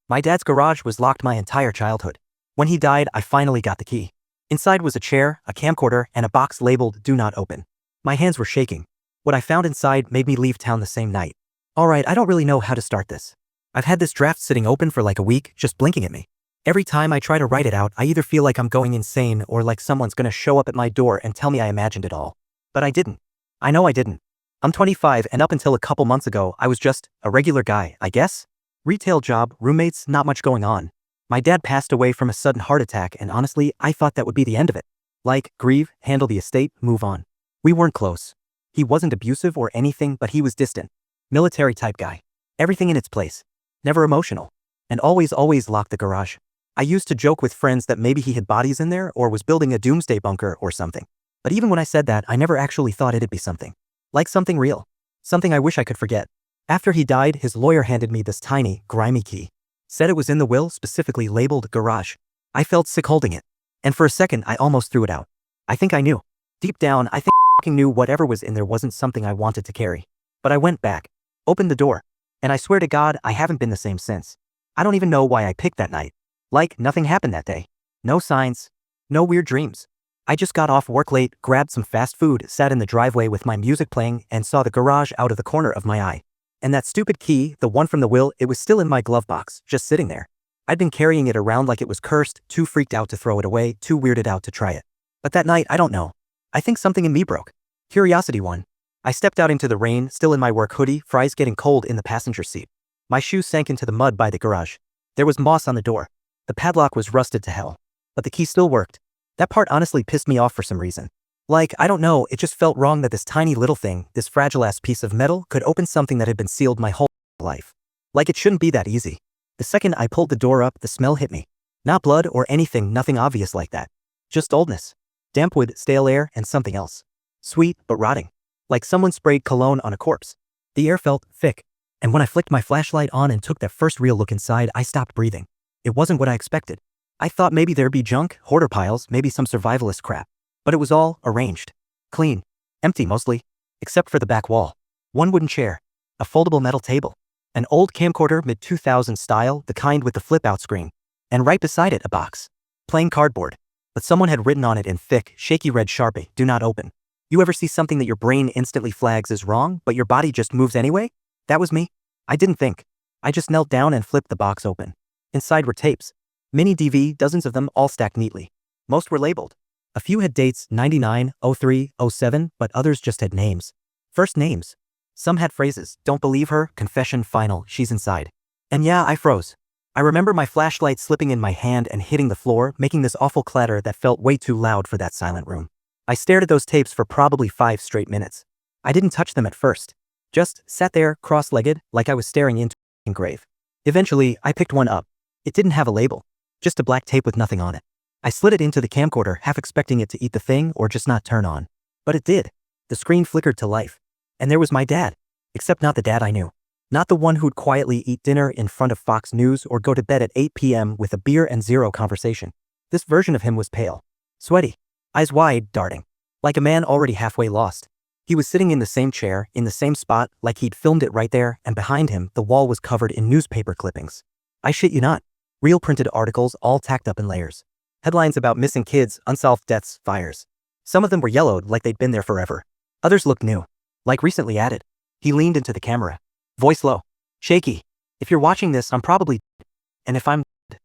My dad's garage was locked my entire childhood. When he died, I finally got the key. Inside was a chair, a camcorder, and a box labeled "Do Not Open." My hands were shaking. What I found inside made me leave town the same night. Alright, I don't really know how to start this. I've had this draft sitting open for like a week, just blinking at me. Every time I try to write it out, I either feel like I'm going insane or like someone's gonna show up at my door and tell me I imagined it all. But I didn't. I know I didn't. I'm 25 and up until a couple months ago, I was just a regular guy, I guess. Retail job, roommates, not much going on. My dad passed away from a sudden heart attack and honestly, I thought that would be the end of it. Like, grieve, handle the estate, move on. We weren't close. He wasn't abusive or anything, but he was distant. Military type guy. Everything in its place. Never emotional. And always locked the garage. I used to joke with friends that maybe he had bodies in there or was building a doomsday bunker or something. But even when I said that, I never actually thought it'd be something. Like something real. Something I wish I could forget. After he died, his lawyer handed me this tiny, grimy key. Said it was in the will, specifically labeled garage. I felt sick holding it. And for a second, I almost threw it out. I think I knew. Deep down, I think I knew whatever was in there wasn't something I wanted to carry. But I went back. Opened the door. And I swear to God, I haven't been the same since. I don't even know why I picked that night. Like, nothing happened that day. No signs. No weird dreams. I just got off work late, grabbed some fast food, sat in the driveway with my music playing, and saw the garage out of the corner of my eye. And that stupid key, the one from the will, it was still in my glove box, just sitting there. I'd been carrying it around like it was cursed, too freaked out to throw it away, too weirded out to try it. But that night, I don't know. I think something in me broke. Curiosity won. I stepped out into the rain, still in my work hoodie, fries getting cold in the passenger seat. My shoes sank into the mud by the garage. There was moss on the door. The padlock was rusted to hell. But the key still worked. That part honestly pissed me off for some reason. Like, I don't know, it just felt wrong that this tiny little thing, this fragile-ass piece of metal, could open something that had been sealed my whole life. Like it shouldn't be that easy. The second I pulled the door up, the smell hit me. Not blood or anything, nothing obvious like that. Just oldness. Damp wood, stale air, and something else. Sweet, but rotting. Like someone sprayed cologne on a corpse. The air felt thick. And when I flicked my flashlight on and took that first real look inside, I stopped breathing. It wasn't what I expected. I thought maybe there'd be junk, hoarder piles, maybe some survivalist crap. But it was all arranged. Clean. Empty mostly. Except for the back wall. One wooden chair. A foldable metal table. An old camcorder mid-2000s style, the kind with the flip-out screen. And right beside it, a box. Plain cardboard. But someone had written on it in thick, shaky red Sharpie, "Do not open." You ever see something that your brain instantly flags as wrong, but your body just moves anyway? That was me. I didn't think. I just knelt down and flipped the box open. Inside were tapes. Mini DV, dozens of them, all stacked neatly. Most were labeled. A few had dates, 99, 03, 07, but others just had names. First names. Some had phrases, "Don't believe her, confession final, she's inside." And yeah, I froze. I remember my flashlight slipping in my hand and hitting the floor, making this awful clatter that felt way too loud for that silent room. I stared at those tapes for probably 5 straight minutes. I didn't touch them at first. Just sat there, cross-legged, like I was staring into a grave. Eventually, I picked one up. It didn't have a label. Just a black tape with nothing on it. I slid it into the camcorder, half expecting it to eat the thing or just not turn on. But it did. The screen flickered to life. And there was my dad. Except not the dad I knew. Not the one who'd quietly eat dinner in front of Fox News or go to bed at 8 p.m. with a beer and zero conversation. This version of him was pale. Sweaty. Eyes wide, darting. Like a man already halfway lost. He was sitting in the same chair, in the same spot, like he'd filmed it right there, and behind him, the wall was covered in newspaper clippings. I shit you not. Real printed articles all tacked up in layers. Headlines about missing kids, unsolved deaths, fires. Some of them were yellowed like they'd been there forever. Others looked new. Like recently added. He leaned into the camera. Voice low. Shaky. If you're watching this, I'm probably dead. And if I'm dead,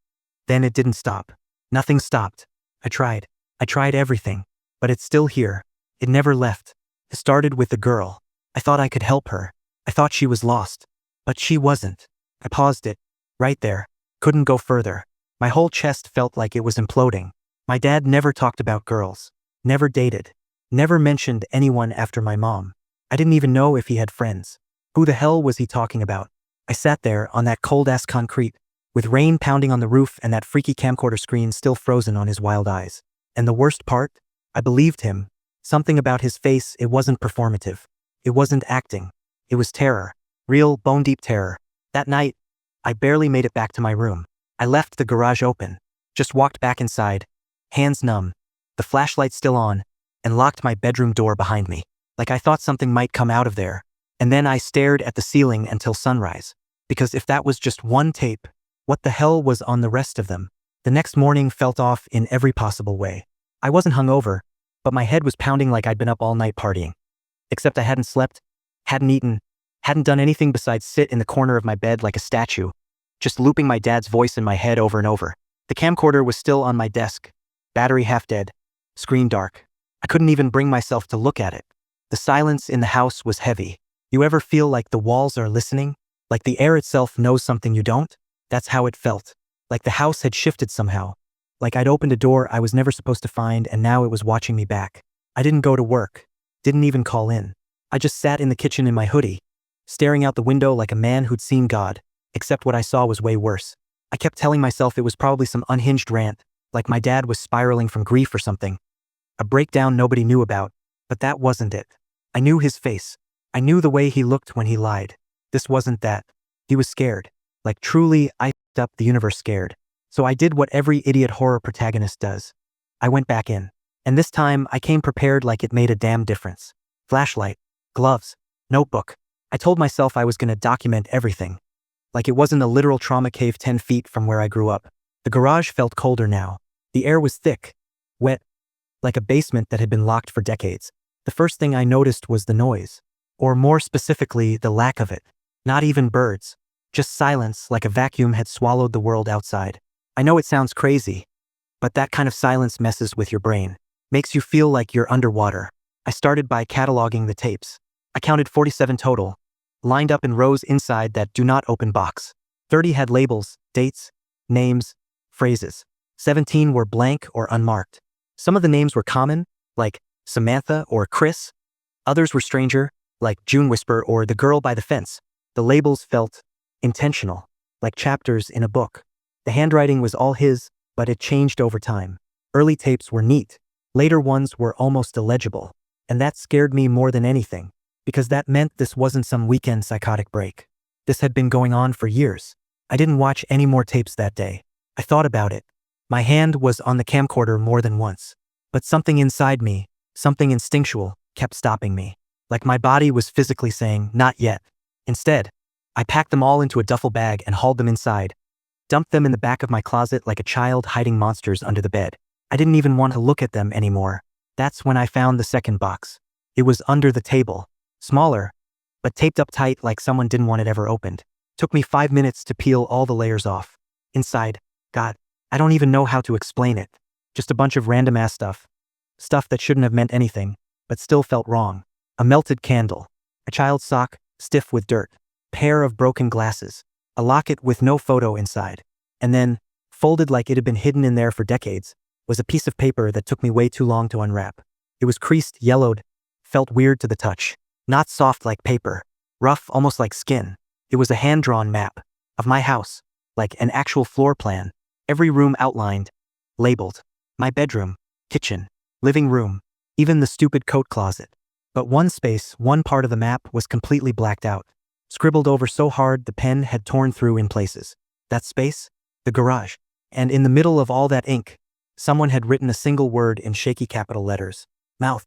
then it didn't stop. Nothing stopped. I tried. I tried everything. But it's still here. It never left. It started with the girl. I thought I could help her. I thought she was lost. But she wasn't. I paused it. Right there. Couldn't go further. My whole chest felt like it was imploding. My dad never talked about girls. Never dated. Never mentioned anyone after my mom. I didn't even know if he had friends. Who the hell was he talking about? I sat there on that cold-ass concrete, with rain pounding on the roof and that freaky camcorder screen still frozen on his wild eyes. And the worst part? I believed him. Something about his face, it wasn't performative. It wasn't acting. It was terror. Real, bone-deep terror. That night, I barely made it back to my room. I left the garage open, just walked back inside, hands numb, the flashlight still on, and locked my bedroom door behind me, like I thought something might come out of there. And then I stared at the ceiling until sunrise, because if that was just one tape, What the hell was on the rest of them? The next morning felt off in every possible way. I wasn't hungover, but my head was pounding like I'd been up all night partying. Except I hadn't slept, hadn't eaten, hadn't done anything besides sit in the corner of my bed like a statue, just looping my dad's voice in my head over and over. The camcorder was still on my desk, battery half dead, screen dark. I couldn't even bring myself to look at it. The silence in the house was heavy. You ever feel like the walls are listening? Like the air itself knows something you don't? That's how it felt. Like the house had shifted somehow. Like I'd opened a door I was never supposed to find and now it was watching me back. I didn't go to work. Didn't even call in. I just sat in the kitchen in my hoodie, staring out the window like a man who'd seen God, except what I saw was way worse. I kept telling myself it was probably some unhinged rant, like my dad was spiraling from grief or something. A breakdown nobody knew about, but that wasn't it. I knew his face. I knew the way he looked when he lied. This wasn't that. He was scared. Like truly, I f***ed up the universe scared. So I did what every idiot horror protagonist does. I went back in. And this time, I came prepared like it made a damn difference. Flashlight, gloves, notebook. I told myself I was gonna document everything. Like it wasn't a literal trauma cave 10 feet from where I grew up. The garage felt colder now. The air was thick, wet, like a basement that had been locked for decades. The first thing I noticed was the noise. Or more specifically, the lack of it. Not even birds. Just silence, like a vacuum had swallowed the world outside. I know it sounds crazy, but that kind of silence messes with your brain. Makes you feel like you're underwater. I started by cataloging the tapes. I counted 47 total, lined up in rows inside that do not open box. 30 had labels, dates, names, phrases. 17 were blank or unmarked. Some of the names were common, like Samantha or Chris. Others were stranger, like June Whisper or The Girl by the Fence. The labels felt intentional, like chapters in a book. The handwriting was all his, but it changed over time. Early tapes were neat. Later ones were almost illegible. And that scared me more than anything, because that meant this wasn't some weekend psychotic break. This had been going on for years. I didn't watch any more tapes that day. I thought about it. My hand was on the camcorder more than once. But something inside me, something instinctual, kept stopping me. Like my body was physically saying, not yet. Instead, I packed them all into a duffel bag and hauled them inside. Dumped them in the back of my closet like a child hiding monsters under the bed. I didn't even want to look at them anymore. That's when I found the second box. It was under the table. Smaller, but taped up tight like someone didn't want it ever opened. Took me 5 minutes to peel all the layers off. Inside, God, I don't even know how to explain it. Just a bunch of random ass stuff. Stuff that shouldn't have meant anything, but still felt wrong. A melted candle. A child's sock, stiff with dirt. Pair of broken glasses. A locket with no photo inside. And then, folded like it had been hidden in there for decades, was a piece of paper that took me way too long to unwrap. It was creased, yellowed, felt weird to the touch. Not soft like paper. Rough, almost like skin. It was a hand-drawn map of my house, like an actual floor plan. Every room outlined, labeled. My bedroom, kitchen, living room, even the stupid coat closet. But one space, one part of the map was completely blacked out. Scribbled over so hard the pen had torn through in places. That space? The garage. And in the middle of all that ink, someone had written a single word in shaky capital letters. Mouth.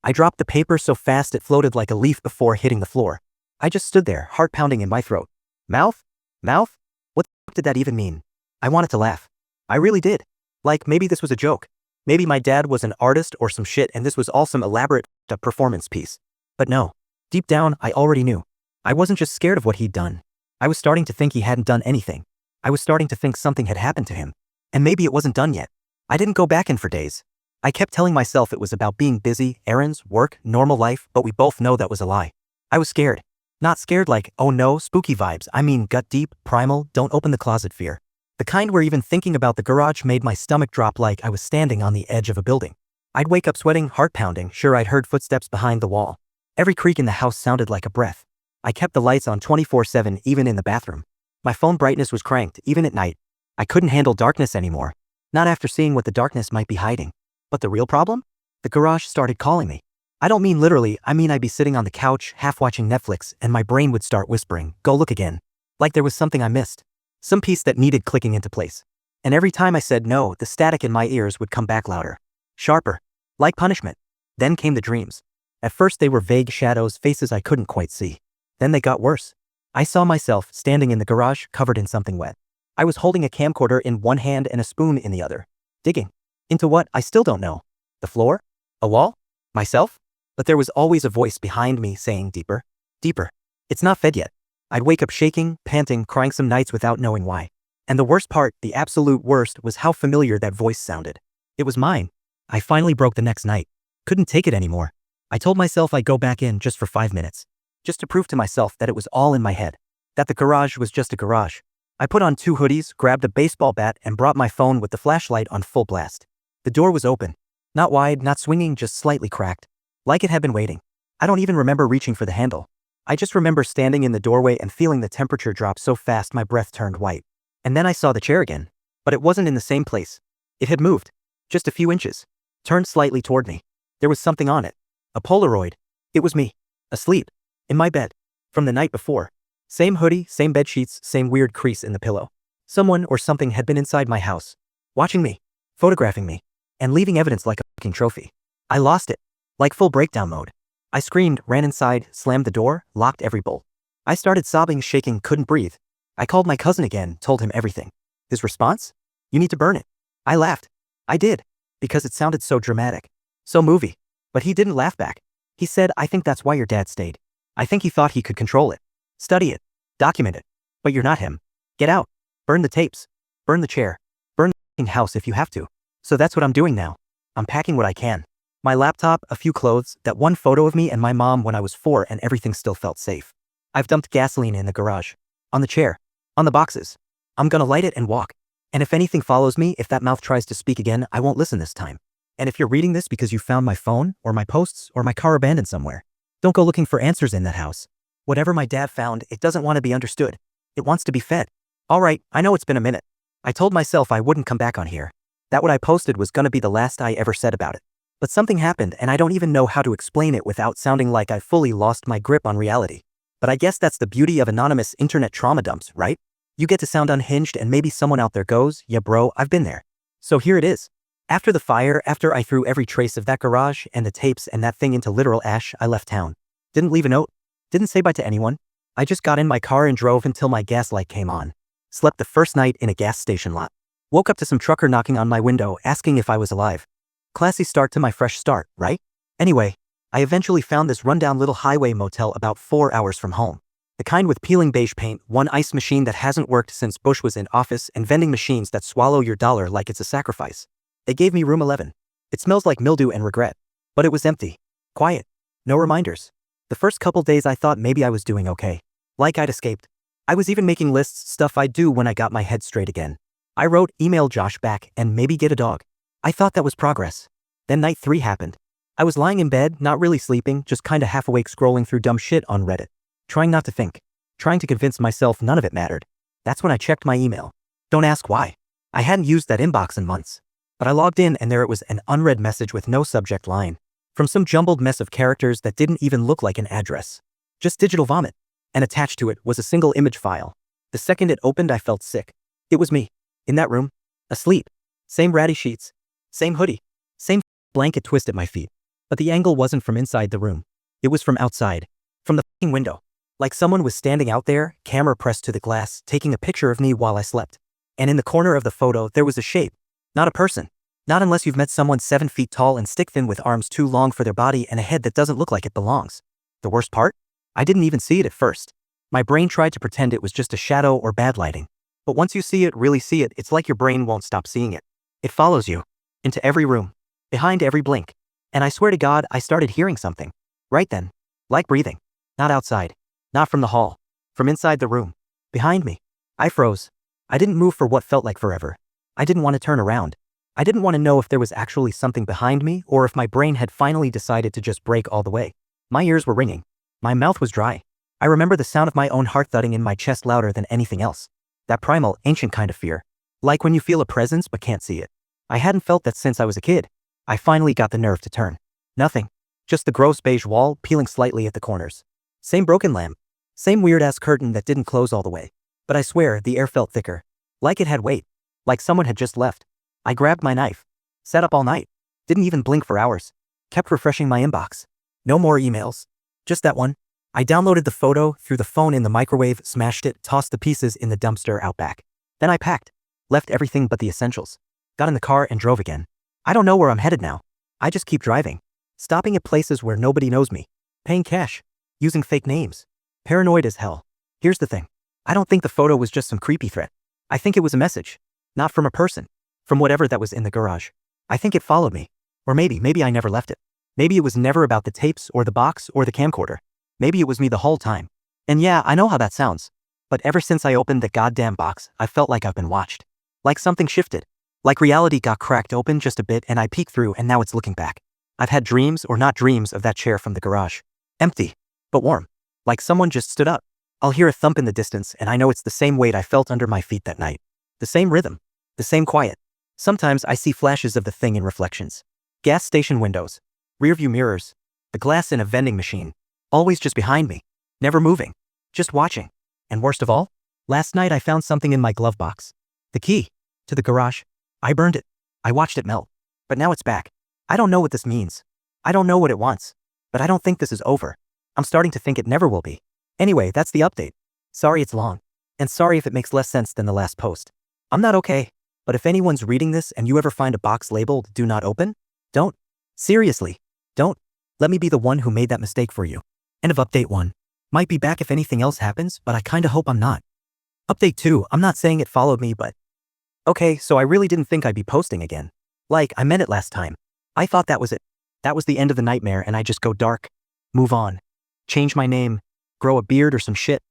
I dropped the paper so fast it floated like a leaf before hitting the floor. I just stood there, heart pounding in my throat. Mouth? Mouth? What the f*** did that even mean? I wanted to laugh. I really did. Like maybe this was a joke. Maybe my dad was an artist or some shit and this was all some elaborate performance piece. But no. Deep down, I already knew. I wasn't just scared of what he'd done. I was starting to think he hadn't done anything. I was starting to think something had happened to him. And maybe it wasn't done yet. I didn't go back in for days. I kept telling myself it was about being busy, errands, work, normal life, but we both know that was a lie. I was scared. Not scared like, oh no, spooky vibes. I mean gut deep, primal, don't open the closet fear. The kind where even thinking about the garage made my stomach drop like I was standing on the edge of a building. I'd wake up sweating, heart pounding, sure I'd heard footsteps behind the wall. Every creak in the house sounded like a breath. I kept the lights on 24/7 even in the bathroom. My phone brightness was cranked, even at night. I couldn't handle darkness anymore. Not after seeing what the darkness might be hiding. But the real problem? The garage started calling me. I don't mean literally, I mean I'd be sitting on the couch, half watching Netflix, and my brain would start whispering, go look again. Like there was something I missed. Some piece that needed clicking into place. And every time I said no, the static in my ears would come back louder. Sharper. Like punishment. Then came the dreams. At first they were vague shadows, faces I couldn't quite see. Then they got worse. I saw myself standing in the garage, covered in something wet. I was holding a camcorder in one hand and a spoon in the other. Digging. Into what? I still don't know. The floor? A wall? Myself? But there was always a voice behind me saying deeper. Deeper. It's not fed yet. I'd wake up shaking, panting, crying some nights without knowing why. And the worst part, the absolute worst, was how familiar that voice sounded. It was mine. I finally broke the next night. Couldn't take it anymore. I told myself I'd go back in just for 5 minutes. Just to prove to myself that it was all in my head. That the garage was just a garage. I put on 2 hoodies, grabbed a baseball bat, and brought my phone with the flashlight on full blast. The door was open. Not wide, not swinging, just slightly cracked. Like it had been waiting. I don't even remember reaching for the handle. I just remember standing in the doorway and feeling the temperature drop so fast my breath turned white. And then I saw the chair again. But it wasn't in the same place. It had moved. Just a few inches. Turned slightly toward me. There was something on it. A Polaroid. It was me. Asleep. In my bed. From the night before. Same hoodie, same bedsheets, same weird crease in the pillow. Someone or something had been inside my house. Watching me. Photographing me. And leaving evidence like a fucking trophy. I lost it. Like full breakdown mode. I screamed, ran inside, slammed the door, locked every bolt. I started sobbing, shaking, couldn't breathe. I called my cousin again, told him everything. His response? You need to burn it. I laughed. I did. Because it sounded so dramatic. So movie. But he didn't laugh back. He said, I think that's why your dad stayed. I think he thought he could control it. Study it. Document it. But you're not him. Get out. Burn the tapes. Burn the chair. Burn the f***ing house if you have to. So that's what I'm doing now. I'm packing what I can. My laptop, a few clothes, that one photo of me and my mom when I was 4, and everything still felt safe. I've dumped gasoline in the garage. On the chair. On the boxes. I'm gonna light it and walk. And if anything follows me, if that mouth tries to speak again, I won't listen this time. And if you're reading this because you found my phone, or my posts, or my car abandoned somewhere, don't go looking for answers in that house. Whatever my dad found, it doesn't want to be understood. It wants to be fed. Alright, I know it's been a minute. I told myself I wouldn't come back on here. That what I posted was gonna be the last I ever said about it. But something happened and I don't even know how to explain it without sounding like I fully lost my grip on reality. But I guess that's the beauty of anonymous internet trauma dumps, right? You get to sound unhinged and maybe someone out there goes, yeah bro, I've been there. So here it is. After the fire, after I threw every trace of that garage and the tapes and that thing into literal ash, I left town. Didn't leave a note. Didn't say bye to anyone. I just got in my car and drove until my gas light came on. Slept the first night in a gas station lot. Woke up to some trucker knocking on my window asking if I was alive. Classy start to my fresh start, right? Anyway, I eventually found this rundown little highway motel about 4 hours from home. The kind with peeling beige paint, one ice machine that hasn't worked since Bush was in office, and vending machines that swallow your dollar like it's a sacrifice. They gave me room 11. It smells like mildew and regret. But it was empty. Quiet. No reminders. The first couple days I thought maybe I was doing okay. Like I'd escaped. I was even making lists, stuff I'd do when I got my head straight again. I wrote, email Josh back, and maybe get a dog. I thought that was progress. Then night 3 happened. I was lying in bed, not really sleeping, just kinda half awake scrolling through dumb shit on Reddit. Trying not to think. Trying to convince myself none of it mattered. That's when I checked my email. Don't ask why. I hadn't used that inbox in months. But I logged in and there it was, an unread message with no subject line. From some jumbled mess of characters that didn't even look like an address. Just digital vomit. And attached to it was a single image file. The second it opened I felt sick. It was me. In that room. Asleep. Same ratty sheets. Same hoodie. Same blanket twist at my feet. But the angle wasn't from inside the room. It was from outside. From the f***ing window. Like someone was standing out there, camera pressed to the glass, taking a picture of me while I slept. And in the corner of the photo there was a shape. Not a person. Not unless you've met someone 7 feet tall and stick thin with arms too long for their body and a head that doesn't look like it belongs. The worst part? I didn't even see it at first. My brain tried to pretend it was just a shadow or bad lighting. But once you see it, really see it, it's like your brain won't stop seeing it. It follows you. Into every room. Behind every blink. And I swear to God, I started hearing something. Right then. Like breathing. Not outside. Not from the hall. From inside the room. Behind me. I froze. I didn't move for what felt like forever. I didn't want to turn around. I didn't want to know if there was actually something behind me or if my brain had finally decided to just break all the way. My ears were ringing. My mouth was dry. I remember the sound of my own heart thudding in my chest louder than anything else. That primal, ancient kind of fear. Like when you feel a presence but can't see it. I hadn't felt that since I was a kid. I finally got the nerve to turn. Nothing. Just the gross beige wall peeling slightly at the corners. Same broken lamp. Same weird-ass curtain that didn't close all the way. But I swear, the air felt thicker. Like it had weight. Like someone had just left. I grabbed my knife. Sat up all night. Didn't even blink for hours. Kept refreshing my inbox. No more emails. Just that one. I downloaded the photo, threw the phone in the microwave, smashed it, tossed the pieces in the dumpster out back. Then I packed. Left everything but the essentials. Got in the car and drove again. I don't know where I'm headed now. I just keep driving. Stopping at places where nobody knows me. Paying cash. Using fake names. Paranoid as hell. Here's the thing. I don't think the photo was just some creepy threat. I think it was a message. Not from a person. From whatever that was in the garage. I think it followed me. Or maybe I never left it. Maybe it was never about the tapes or the box or the camcorder. Maybe it was me the whole time. And yeah, I know how that sounds. But ever since I opened the goddamn box, I felt like I've been watched. Like something shifted. Like reality got cracked open just a bit and I peeked through and now it's looking back. I've had dreams or not dreams of that chair from the garage. Empty. But warm. Like someone just stood up. I'll hear a thump in the distance and I know it's the same weight I felt under my feet that night. The same rhythm. The same quiet. Sometimes I see flashes of the thing in reflections. Gas station windows. Rearview mirrors. The glass in a vending machine. Always just behind me. Never moving. Just watching. And worst of all, last night I found something in my glove box. The key. To the garage. I burned it. I watched it melt. But now it's back. I don't know what this means. I don't know what it wants. But I don't think this is over. I'm starting to think it never will be. Anyway, that's the update. Sorry it's long. And sorry if it makes less sense than the last post. I'm not okay. But if anyone's reading this and you ever find a box labeled "Do Not Open," don't. Seriously. Don't. Let me be the one who made that mistake for you. End of update 1. Might be back if anything else happens, but I kinda hope I'm not. Update 2, I'm not saying it followed me, but... Okay, so I really didn't think I'd be posting again. Like, I meant it last time. I thought that was it. That was the end of the nightmare and I just go dark. Move on. Change my name. Grow a beard or some shit.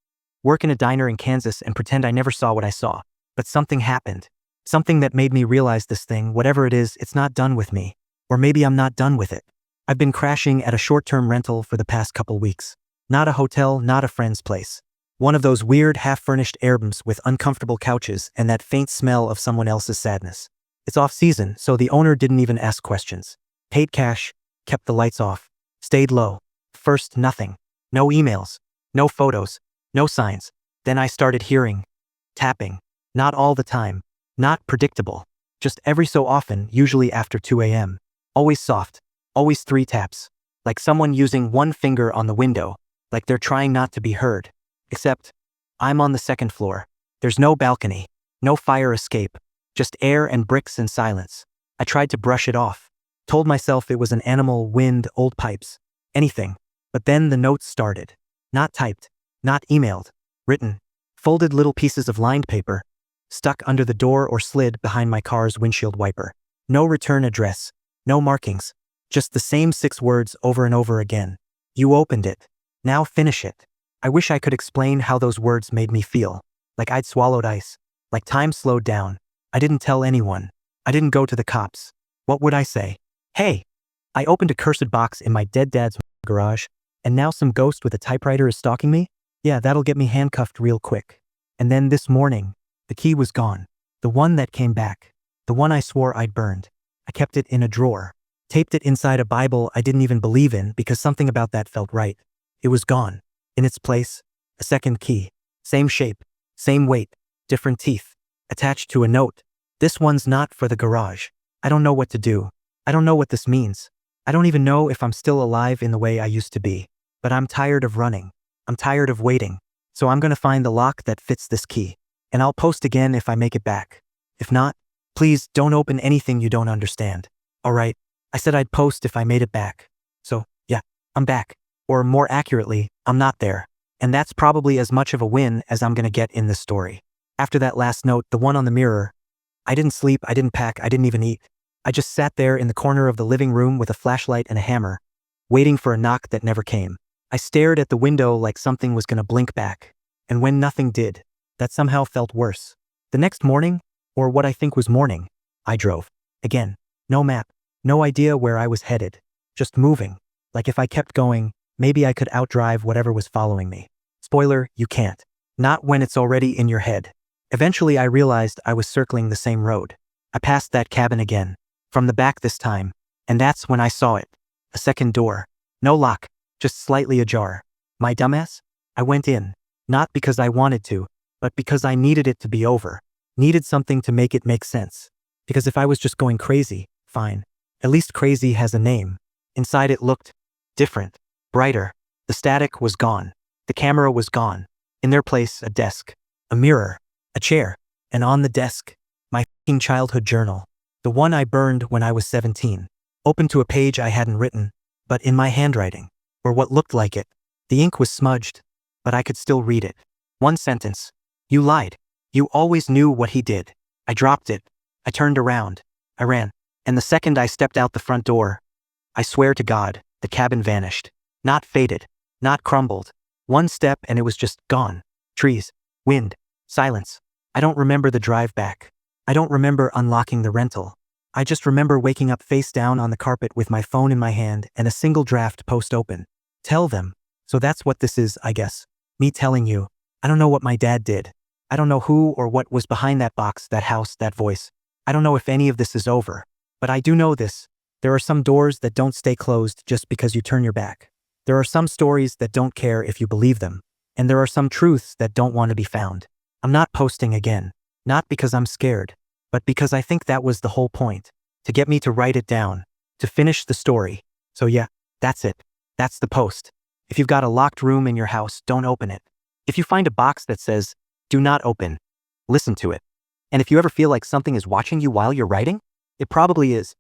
Work in a diner in Kansas and pretend I never saw what I saw. But something happened. Something that made me realize this thing, whatever it is, it's not done with me. Or maybe I'm not done with it. I've been crashing at a short-term rental for the past couple weeks. Not a hotel, not a friend's place. One of those weird half-furnished Airbnbs with uncomfortable couches and that faint smell of someone else's sadness. It's off-season, so the owner didn't even ask questions. Paid cash, kept the lights off, stayed low. First, nothing. No emails. No photos. No signs. Then I started hearing. Tapping. Not all the time. Not predictable. Just every so often, usually after 2 a.m. Always soft. Always 3 taps. Like someone using one finger on the window. Like they're trying not to be heard. Except, I'm on the 2nd floor. There's no balcony. No fire escape. Just air and bricks and silence. I tried to brush it off. Told myself it was an animal, wind, old pipes. Anything. But then the notes started. Not typed. Not emailed. Written. Folded little pieces of lined paper. Stuck under the door or slid behind my car's windshield wiper. No return address. No markings. Just the same 6 words over and over again. You opened it. Now finish it. I wish I could explain how those words made me feel. Like I'd swallowed ice. Like time slowed down. I didn't tell anyone. I didn't go to the cops. What would I say? Hey! I opened a cursed box in my dead dad's garage, and now some ghost with a typewriter is stalking me? Yeah, that'll get me handcuffed real quick. And then this morning, the key was gone. The one that came back. The one I swore I'd burned. I kept it in a drawer. Taped it inside a Bible I didn't even believe in because something about that felt right. It was gone. In its place, a 2nd key. Same shape. Same weight. Different teeth. Attached to a note. This one's not for the garage. I don't know what to do. I don't know what this means. I don't even know if I'm still alive in the way I used to be. But I'm tired of running. I'm tired of waiting. So I'm gonna find the lock that fits this key. And I'll post again if I make it back. If not, please don't open anything you don't understand. Alright, I said I'd post if I made it back. So, yeah, I'm back. Or more accurately, I'm not there. And that's probably as much of a win as I'm gonna get in this story. After that last note, the one on the mirror, I didn't sleep, I didn't pack, I didn't even eat. I just sat there in the corner of the living room with a flashlight and a hammer, waiting for a knock that never came. I stared at the window like something was gonna blink back. And when nothing did, that somehow felt worse. The next morning, or what I think was morning, I drove. Again, no map, no idea where I was headed. Just moving. Like if I kept going, maybe I could outdrive whatever was following me. Spoiler, you can't. Not when it's already in your head. Eventually I realized I was circling the same road. I passed that cabin again. From the back this time. And that's when I saw it. A 2nd door. No lock. Just slightly ajar. My dumbass? I went in. Not because I wanted to, but because I needed it to be over. Needed something to make it make sense. Because if I was just going crazy, fine. At least crazy has a name. Inside it looked different. Brighter. The static was gone. The camera was gone. In their place, a desk. A mirror. A chair. and on the desk, my f***ing childhood journal. The one I burned when I was 17. Open to a page I hadn't written, but in my handwriting, or what looked like it. The ink was smudged, but I could still read it. One sentence. You lied. You always knew what he did. I dropped it. I turned around. I ran. And the second I stepped out the front door, I swear to God, the cabin vanished. Not faded. Not crumbled. One step and it was just gone. Trees. Wind. Silence. I don't remember the drive back. I don't remember unlocking the rental. I just remember waking up face down on the carpet with my phone in my hand and a single draft post open. Tell them. So that's what this is, I guess. Me telling you. I don't know what my dad did. I don't know who or what was behind that box, that house, that voice. I don't know if any of this is over. But I do know this. There are some doors that don't stay closed just because you turn your back. There are some stories that don't care if you believe them. And there are some truths that don't want to be found. I'm not posting again. Not because I'm scared, but because I think that was the whole point. To get me to write it down. To finish the story. So yeah, that's it. That's the post. If you've got a locked room in your house, don't open it. If you find a box that says, "Do not open," listen to it. And if you ever feel like something is watching you while you're writing, it probably is.